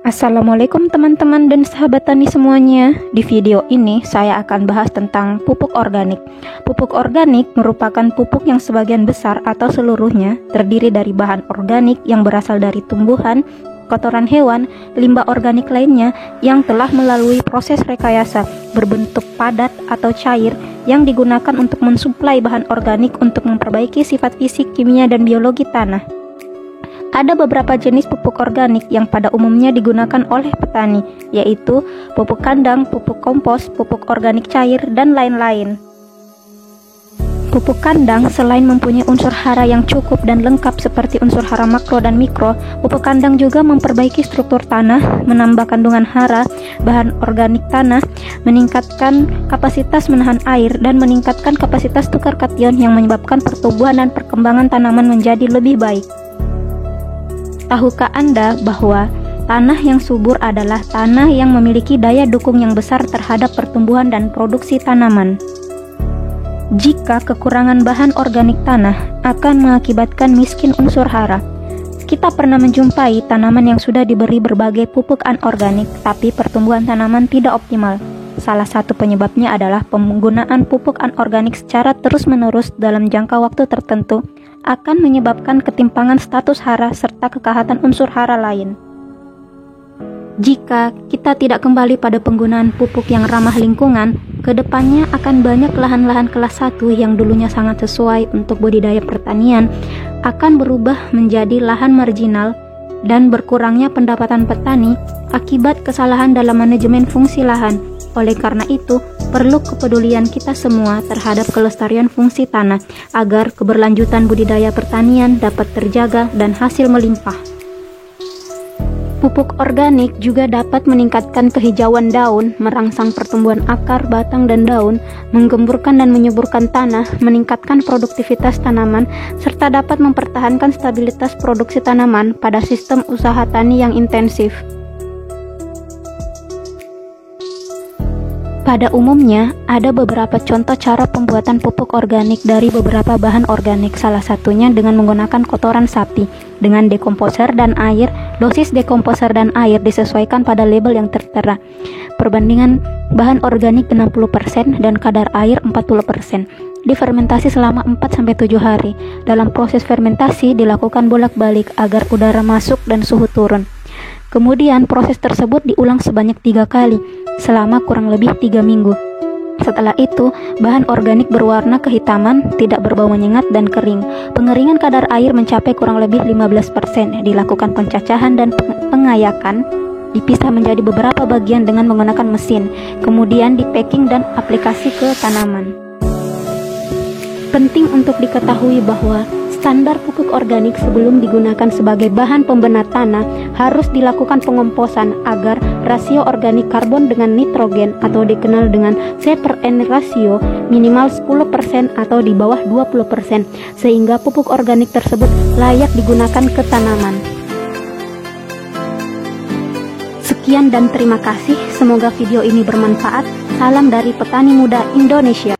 Assalamualaikum teman-teman dan sahabat tani semuanya. Di video ini saya akan bahas tentang pupuk organik. Pupuk organik merupakan pupuk yang sebagian besar atau seluruhnya terdiri dari bahan organik yang berasal dari tumbuhan, kotoran hewan, limbah organik lainnya yang telah melalui proses rekayasa berbentuk padat atau cair yang digunakan untuk mensuplai bahan organik untuk memperbaiki sifat fisik, kimia, dan biologi tanah. Ada beberapa jenis pupuk organik yang pada umumnya digunakan oleh petani, yaitu pupuk kandang, pupuk kompos, pupuk organik cair, dan lain-lain. Pupuk kandang selain mempunyai unsur hara yang cukup dan lengkap seperti unsur hara makro dan mikro, pupuk kandang juga memperbaiki struktur tanah, menambah kandungan hara, bahan organik tanah, meningkatkan kapasitas menahan air, dan meningkatkan kapasitas tukar kation yang menyebabkan pertumbuhan dan perkembangan tanaman menjadi lebih baik. Tahukah Anda bahwa tanah yang subur adalah tanah yang memiliki daya dukung yang besar terhadap pertumbuhan dan produksi tanaman? Jika kekurangan bahan organik tanah akan mengakibatkan miskin unsur hara. Kita pernah menjumpai tanaman yang sudah diberi berbagai pupuk anorganik, tapi pertumbuhan tanaman tidak optimal. Salah satu penyebabnya adalah penggunaan pupuk anorganik secara terus-menerus dalam jangka waktu tertentu akan menyebabkan ketimpangan status hara serta kekahatan unsur hara lain. Jika kita tidak kembali pada penggunaan pupuk yang ramah lingkungan, kedepannya akan banyak lahan-lahan kelas 1 yang dulunya sangat sesuai untuk budidaya pertanian akan berubah menjadi lahan marginal dan berkurangnya pendapatan petani akibat kesalahan dalam manajemen fungsi lahan. Oleh karena itu, perlu kepedulian kita semua terhadap kelestarian fungsi tanah agar keberlanjutan budidaya pertanian dapat terjaga dan hasil melimpah. Pupuk organik juga dapat meningkatkan kehijauan daun, merangsang pertumbuhan akar, batang, dan daun, menggemburkan dan menyuburkan tanah, meningkatkan produktivitas tanaman, serta dapat mempertahankan stabilitas produksi tanaman pada sistem usaha tani yang intensif. Pada umumnya, ada beberapa contoh cara pembuatan pupuk organik dari beberapa bahan organik, salah satunya dengan menggunakan kotoran sapi. Dengan dekomposer dan air, dosis dekomposer dan air disesuaikan pada label yang tertera. Perbandingan bahan organik 60% dan kadar air 40%. Difermentasi selama 4-7 hari. Dalam proses fermentasi dilakukan bolak-balik agar udara masuk dan suhu turun. Kemudian proses tersebut diulang sebanyak 3 kali selama kurang lebih 3 minggu. Setelah itu, bahan organik berwarna kehitaman, tidak berbau menyengat dan kering. Pengeringan kadar air mencapai kurang lebih 15%. Dilakukan pencacahan dan pengayakan, dipisah menjadi beberapa bagian dengan menggunakan mesin. Kemudian dipacking dan aplikasi ke tanaman. Penting untuk diketahui bahwa standar pupuk organik sebelum digunakan sebagai bahan pembenar tanah harus dilakukan pengomposan agar rasio organik karbon dengan nitrogen atau dikenal dengan C/N rasio minimal 10% atau di bawah 20% sehingga pupuk organik tersebut layak digunakan ke tanaman. Sekian dan terima kasih, semoga video ini bermanfaat. Salam dari petani muda Indonesia.